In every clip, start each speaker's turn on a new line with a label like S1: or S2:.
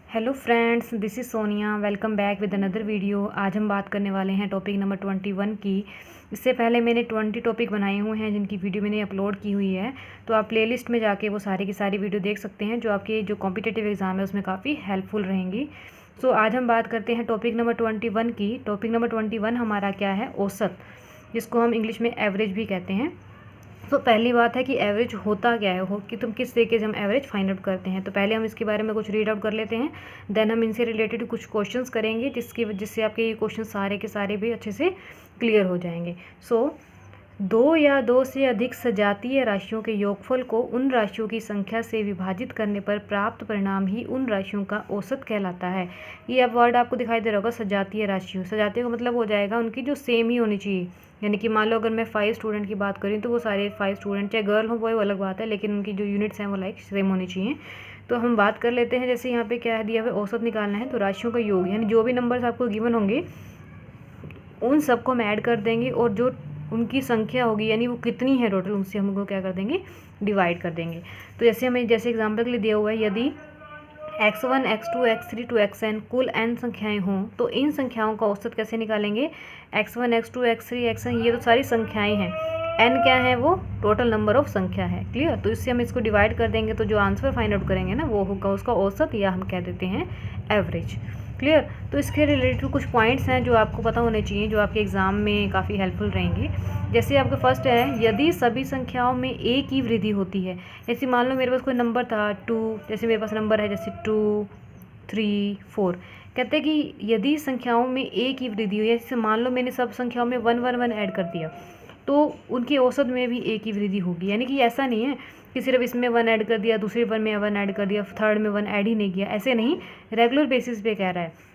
S1: Hello friends, this is Sonia. Welcome back with another video. आज हम बात करने वाले हैं टॉपिक नंबर 21 की। इससे पहले मैंने 20 टॉपिक बनाए हुए हैं जिनकी वीडियो मैंने अपलोड की हुई है, तो आप प्लेलिस्ट में जाके वो सारी की सारी वीडियो देख सकते हैं जो आपके जो कॉम्पिटिटिव एग्ज़ाम है उसमें काफ़ी हेल्पफुल रहेंगी। सो आज हम बात करते हैं टॉपिक नंबर 21 की। टॉपिक नंबर 21 हमारा क्या है? औसत, जिसको हम इंग्लिश में एवरेज भी कहते हैं। तो पहली बात है कि एवरेज होता क्या है, हो कि तुम किस तरीके से हम एवरेज फाइंड आउट करते हैं। तो पहले हम इसके बारे में कुछ रीड आउट कर लेते हैं, देन हम इनसे रिलेटेड कुछ क्वेश्चंस करेंगे जिससे आपके ये क्वेश्चन सारे के सारे भी अच्छे से क्लियर हो जाएंगे। सो दो या दो से अधिक सजातीय राशियों के योगफल को उन राशियों की संख्या से विभाजित करने पर प्राप्त परिणाम ही उन राशियों का औसत कहलाता है। ये अब वर्ड आपको दिखाई दे रहा होगा, सजातीय राशियों। सजातीय का मतलब हो जाएगा उनकी जो सेम ही होनी चाहिए। यानी कि मान लो अगर मैं 5 स्टूडेंट की बात करूँ तो वो सारे 5 स्टूडेंट, चाहे गर्ल हो बॉय, वो अलग बात है, लेकिन उनकी जो यूनिट्स हैं वो लाइक सेम होनी चाहिए। तो हम बात कर लेते हैं, जैसे यहाँ पे क्या है दिया हुआ, औसत निकालना है। तो राशियों का योग, यानी जो भी नंबर्स आपको गिवन होंगे उन सबको हम ऐड कर देंगे और जो उनकी संख्या होगी यानी वो कितनी है टोटल, उनसे हम उनको क्या कर देंगे, डिवाइड कर देंगे। तो जैसे हमें जैसे एग्जाम्पल के लिए दिया हुआ है, यदि x1 x2 x3 to xn कुल n संख्याएं हों तो इन संख्याओं का औसत कैसे निकालेंगे? x1 x2 x3 xn, ये तो सारी संख्याएं हैं। n क्या है? वो टोटल नंबर ऑफ संख्या है। क्लियर? तो इससे हम इसको डिवाइड कर देंगे तो जो आंसर फाइंड आउट करेंगे ना वो होगा उसका औसत, या हम कह देते हैं एवरेज। क्लियर? तो इसके रिलेटेड कुछ पॉइंट्स हैं जो आपको पता होने चाहिए, जो आपके एग्जाम में काफ़ी हेल्पफुल रहेंगी। जैसे आपका फर्स्ट है, यदि सभी संख्याओं में एक ही वृद्धि होती है। जैसे मान लो मेरे पास कोई नंबर था 2, जैसे मेरे पास नंबर है जैसे 2 3 4, कहते हैं कि यदि संख्याओं में एक ही वृद्धि हुई है, जैसे मान लो मैंने सब संख्याओं में 1 1 1 ऐड कर दिया तो उनकी औसत में भी एक ही वृद्धि होगी। यानी कि ऐसा नहीं है कि सिर्फ इसमें 1 ऐड कर दिया, दूसरे 1 में 1 ऐड कर दिया, थर्ड में 1 ऐड ही नहीं किया, ऐसे नहीं, रेगुलर बेसिस पे कह रहा है।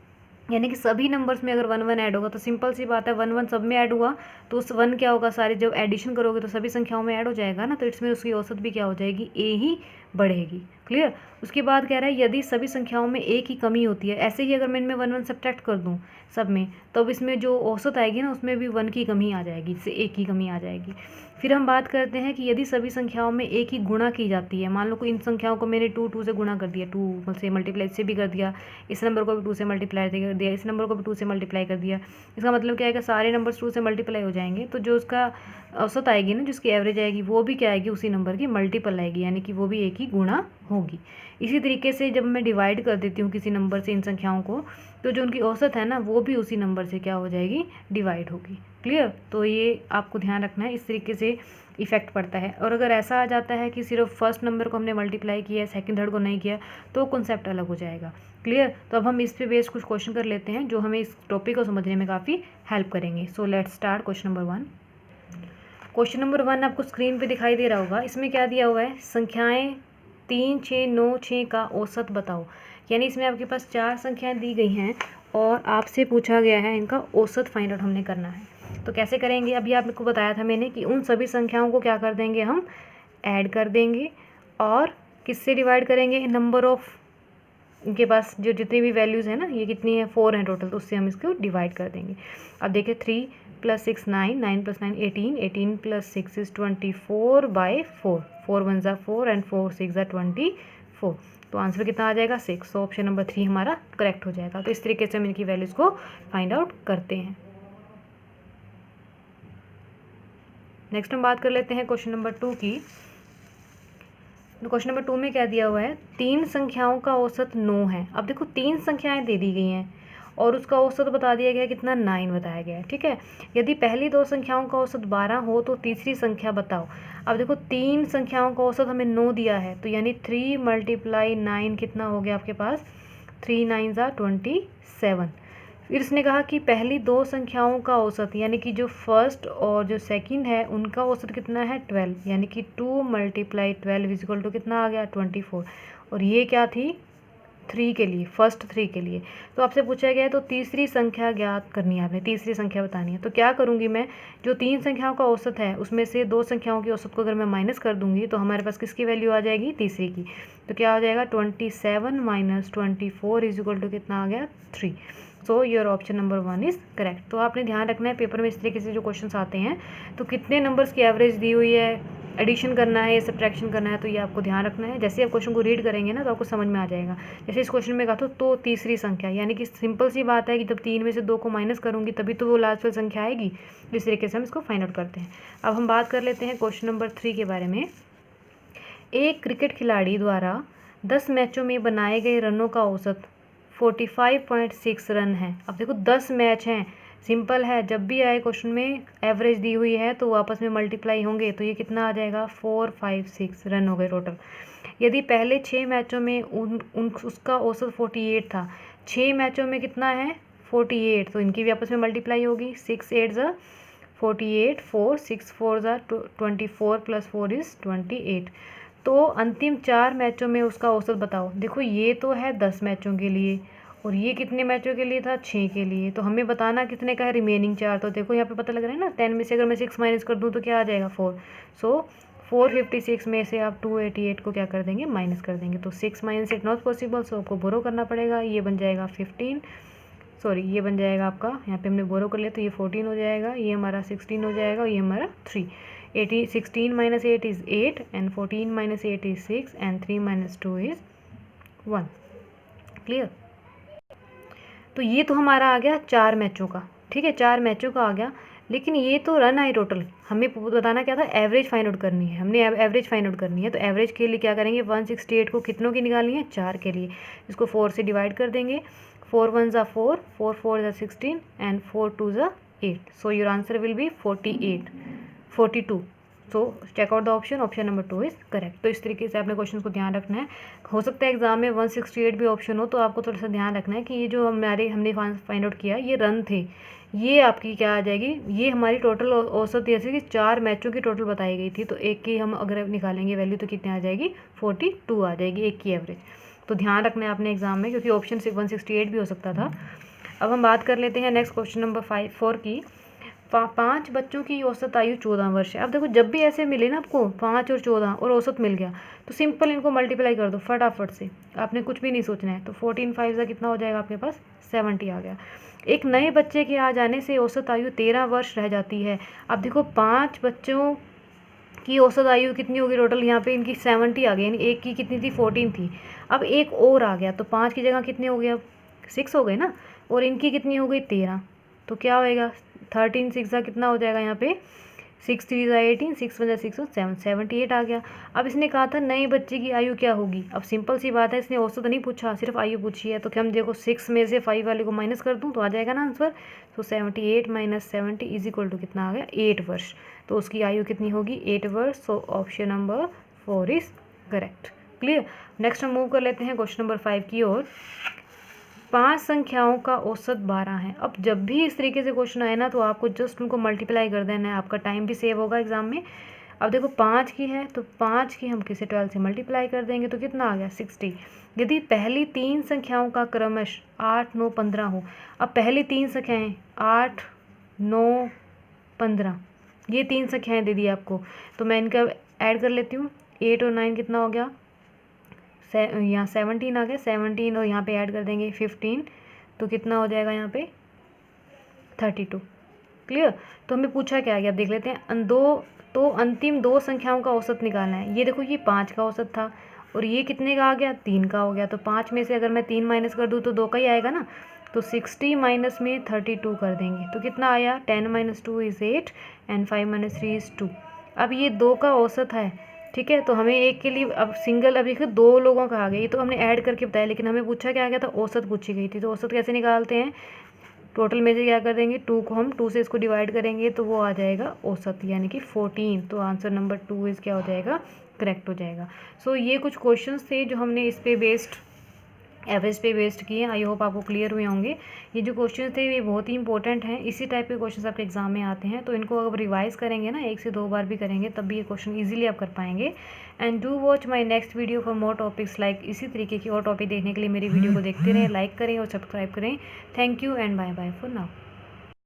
S1: यानी कि सभी नंबर्स में अगर 1 1 ऐड होगा तो सिंपल सी बात है 1 1 सब में ऐड हुआ तो उस 1 क्या होगा, सारे जब एडिशन करोगे तो सभी संख्याओं में ऐड हो जाएगा ना, तो इसमें उसकी औसत भी क्या हो जाएगी, ए ही बढ़ेगी। क्लियर? उसके बाद कह रहा है यदि सभी संख्याओं में एक ही कमी होती है। ऐसे ही अगर मैं इनमें 1 1 सब्ट्रैक्ट कर दूँ सब में, तो अब इसमें जो औसत आएगी ना उसमें भी 1 की कमी आ जाएगी, इससे 1 की कमी आ जाएगी। फिर हम बात करते हैं कि यदि सभी संख्याओं में एक ही गुणा की जाती है। मान लो कोई इन संख्याओं को मैंने 2 से गुणा कर दिया, 2 से मल्टीप्लाई से भी कर दिया, इस नंबर को भी 2 से मल्टीप्लाई कर दिया, इस नंबर को भी 2 से मल्टीप्लाई कर दिया। इसका मतलब क्या है कि सारे नंबर्स 2 से मल्टीप्लाई हो जाएंगे, तो जो उसका औसत आएगी ना, जिसकी एवरेज आएगी, वो भी क्या आएगी, उसी नंबर की मल्टीपल आएगी, यानी कि वो भी एक ही गुणा होगी। इसी तरीके से जब मैं डिवाइड कर देती हूँ किसी नंबर से इन संख्याओं को, तो जो उनकी औसत है ना वो भी उसी नंबर से क्या हो जाएगी, डिवाइड होगी। क्लियर? तो ये आपको ध्यान रखना है, इस तरीके से इफेक्ट पड़ता है। और अगर ऐसा आ जाता है कि सिर्फ फर्स्ट नंबर को हमने मल्टीप्लाई किया, सेकंड थर्ड को नहीं किया, तो कॉन्सेप्ट अलग हो जाएगा। क्लियर? तो अब हम इस पे बेस कुछ क्वेश्चन कर लेते हैं जो हमें इस टॉपिक को समझने में काफ़ी हेल्प करेंगे। So let's start question number 1। Question number 1 आपको स्क्रीन पे दिखाई दे रहा होगा। इसमें क्या दिया हुआ है, संख्याएं 3 6 9 6 का औसत बताओ। यानी इसमें आपके पास 4 संख्याएं दी गई हैं और आपसे पूछा गया है इनका औसत फाइंड आउट हमने करना है। तो कैसे करेंगे? अभी आपको बताया था मैंने कि उन सभी संख्याओं को क्या कर देंगे, हम ऐड कर देंगे और किससे डिवाइड करेंगे, नंबर ऑफ, इनके पास जो जितनी भी वैल्यूज़ है ना, ये कितनी है, 4 हैं टोटल, तो उससे हम इसको डिवाइड कर देंगे। अब देखिए 3 + 6 9, 9 + 9 18, 18 + 6 is 24/4, 4 1 ज़ा 4 एंड 4 6 ज़ा 24। तो आंसर कितना आ जाएगा, 6। सो ऑप्शन नंबर 3 हमारा करेक्ट हो जाएगा। तो इस तरीके से हम इनकी वैल्यूज़ को फाइंड आउट करते हैं। नेक्स्ट हम बात कर लेते हैं क्वेश्चन नंबर 2 की। तो क्वेश्चन नंबर 2 में क्या दिया हुआ है, 3 संख्याओं का औसत 9 है। अब देखो 3 संख्याएं दे दी गई हैं और उसका औसत बता दिया गया है कितना, 9 बताया गया है। ठीक है? यदि पहली 2 संख्याओं का औसत 12 हो तो तीसरी संख्या बताओ। अब देखो 3 संख्याओं का औसत हमें 9 दिया है, तो यानी 3 × 9 कितना हो गया आपके पास, 3 9 ज़ा 27। फिर इसने कहा कि पहली 2 संख्याओं का औसत, यानी कि जो फर्स्ट और जो सेकंड है उनका औसत कितना है, 12, यानी कि 2 × 12 = कितना आ गया, 24। और ये क्या थी, 3 के लिए, फर्स्ट 3 के लिए। तो आपसे पूछा गया है तो तीसरी संख्या ज्ञात करनी है, आपने तीसरी संख्या बतानी है। तो क्या करूँगी मैं, जो 3 संख्याओं का औसत है उसमें से 2 संख्याओं की औसत को अगर मैं माइनस कर दूंगी तो हमारे पास किसकी वैल्यू आ जाएगी, तीसरी की। तो क्या हो जाएगा, 27 - 24 = कितना आ गया, 3। So your option number 1 is correct. तो आपने ध्यान रखना है पेपर में इस तरीके से जो क्वेश्चन आते हैं तो कितने नंबर्स की एवरेज दी हुई है, एडिशन करना है या सब्ट्रैक्शन करना है, तो ये आपको ध्यान रखना है। जैसे आप क्वेश्चन को रीड करेंगे ना तो आपको समझ में आ जाएगा। जैसे इस क्वेश्चन में कहा तो तीसरी संख्या, यानी कि सिंपल सी बात है कि जब 3 में से 2 को माइनस करूँगी तभी तो वो लास्ट वाली संख्या आएगी। इस तरीके से हम इसको फाइंड आउट करते हैं। अब हम बात कर लेते हैं क्वेश्चन नंबर 3 के बारे में। एक क्रिकेट खिलाड़ी द्वारा 10 मैचों में बनाए गए रनों का औसत 45.6 रन है। अब देखो 10 मैच हैं, सिंपल है, जब भी आए क्वेश्चन में एवरेज दी हुई है तो आपस में मल्टीप्लाई होंगे, तो ये कितना आ जाएगा 456 रन हो गए टोटल। यदि पहले 6 मैचों में उसका औसत 48 था, 6 मैचों में कितना है 48, तो इनकी भी आपस में मल्टीप्लाई होगी। 6 8 ज़ा 48, 4 6 4 ज़ा 24 + 4 इज़ 28। तो अंतिम 4 मैचों में उसका औसत बताओ। देखो ये तो है 10 मैचों के लिए और ये कितने मैचों के लिए था 6 के लिए, तो हमें बताना कितने का है रिमेनिंग 4। तो देखो यहाँ पे पता लग रहा है ना, 10 में से अगर मैं 6 माइनस कर दूँ तो क्या आ जाएगा 4। सो 456 में से आप 288 को क्या कर देंगे माइनस कर देंगे। तो 6 - 8 नॉट पॉसिबल, सो आपको बोरो करना पड़ेगा। ये बन जाएगा 15, सॉरी ये बन जाएगा आपका, यहाँ पे हमने बोरो कर लिया तो ये 14 हो जाएगा, ये हमारा 16 हो जाएगा और ये हमारा 3। 16 - 8 is 8 and 14 - 8 is 6 and 3 - 2 is 1। Clear. तो ये तो हमारा आ गया 4 मैचों का, ठीक है, 4 मैचों का आ गया। लेकिन ये तो रन आए टोटल, हमें बताना क्या था, एवरेज फाइंड आउट करनी है। हमने एवरेज फाइंड आउट करनी है, तो एवरेज के लिए क्या करेंगे, 168 को कितनों की निकालनी है 4 के लिए। इसको 4 से डिवाइड कर देंगे। 4 1 ज़ा 4, 4 4 ज़ा 16 एंड 4 2 ज़ा 8। So your answer will be 42। So check out the option number 2 is correct. तो इस तरीके से आपने क्वेश्चन को ध्यान रखना है। हो सकता है एग्जाम में 168 भी ऑप्शन हो, तो आपको थोड़ा सा ध्यान रखना है कि ये जो हमने फाइंड आउट किया ये रन थे, ये आपकी क्या आ जाएगी, ये हमारी टोटल औसत जैसे कि 4 मैचों की टोटल बताई गई थी, तो एक की हम अगर निकालेंगे वैल्यू तो कितनी आ जाएगी 42 आ जाएगी एक की एवरेज। तो ध्यान रखना है आपने एग्जाम में, क्योंकि ऑप्शन से 168 भी हो सकता था। अब हम बात कर लेते हैं नेक्स्ट क्वेश्चन नंबर 4 की। 5 बच्चों की औसत आयु 14 वर्ष है। अब देखो जब भी ऐसे मिले ना आपको 5 और 14 और औसत मिल गया, तो सिंपल इनको मल्टीप्लाई कर दो फटाफट से, आपने कुछ भी नहीं सोचना है। तो 14 5 का कितना हो जाएगा आपके पास 70 आ गया। एक नए बच्चे के आ जाने से औसत आयु 13 वर्ष रह जाती है। अब देखो 5 बच्चों की औसत आयु कितनी होगी टोटल, यहाँ पे इनकी 70 आ गई, यानी एक की कितनी थी 14 थी, अब एक और आ गया, तो 5 की जगह कितने हो गए, अब 6 हो गए ना, और इनकी कितनी हो गई 13। तो क्या होएगा 13 6 कितना हो जाएगा यहाँ पे 6 3 18, 6 1 6 और 7 78 आ गया। अब इसने कहा था नए बच्चे की आयु क्या होगी। अब सिंपल सी बात है, इसने औसत नहीं पूछा, सिर्फ आयु पूछी है, तो क्या हम देखो 6 में से 5 वाले को माइनस कर दूँ तो आ जाएगा ना आंसर। तो 78 - 70 इज इक्वल टू कितना आ गया 8 वर्ष। तो उसकी आयु कितनी होगी 8 वर्ष। So option number 4 is correct. Clear. Next हम मूव कर लेते हैं क्वेश्चन नंबर 5 की ओर। 5 संख्याओं का औसत 12 है। अब जब भी इस तरीके से क्वेश्चन आए ना तो आपको जस्ट उनको मल्टीप्लाई कर देना है, आपका टाइम भी सेव होगा एग्जाम में। अब देखो 5 की है तो 5 की हम किसी 12 से मल्टीप्लाई कर देंगे तो कितना आ गया 60। यदि पहली 3 संख्याओं का क्रमश 8 9 15 हो। अब पहली 3 संख्याएं 8 9 15, ये 3 संख्याएं दे दी आपको, तो मैं इनका ऐड कर लेती हूँ। 8 और 9 कितना हो गया, यहाँ 17 आ गया, 17 और यहाँ पे ऐड कर देंगे 15, तो कितना हो जाएगा यहाँ पे 32। क्लियर। तो हमें पूछा क्या गया, अब देख लेते हैं। तो अंतिम 2 संख्याओं का औसत निकालना है। ये देखो ये 5 का औसत था और ये कितने का आ गया 3 का हो गया। तो 5 में से अगर मैं 3 माइनस कर दूँ तो 2 का ही आएगा ना, तो 60 माइनस में 32 कर देंगे तो कितना आया 10 - 2 इज़ 8 एंड 5 - 3 इज़ 2। अब ये 2 का औसत है, ठीक है, तो हमें एक के लिए अब सिंगल, अब देखिए 2 लोगों का आ गया, ये तो हमने ऐड करके बताया, लेकिन हमें पूछा क्या गया था औसत पूछी गई थी। तो औसत कैसे निकालते हैं, टोटल में से क्या कर देंगे 2 को हम 2 से इसको डिवाइड करेंगे तो वो आ जाएगा औसत, यानी कि 14। तो आंसर नंबर 2 इज़ क्या हो जाएगा करेक्ट हो जाएगा। सो ये कुछ क्वेश्चंस थे जो हमने इस पे बेस्ड एवरेज पे बेस्ड किए। आई होप आपको क्लियर हुए होंगे। ये जो क्वेश्चन थे ये बहुत ही इंपॉर्टेंट हैं, इसी टाइप के क्वेश्चन आपके एग्जाम में आते हैं, तो इनको अगर रिवाइज करेंगे ना 1 से 2 बार भी करेंगे तब भी ये क्वेश्चन इजीली आप कर पाएंगे। And do watch my next video for more topics like इसी तरीके की और टॉपिक देखने के लिए मेरी वीडियो को देखते रहें, लाइक करें और सब्सक्राइब करें। Thank you and bye bye for now.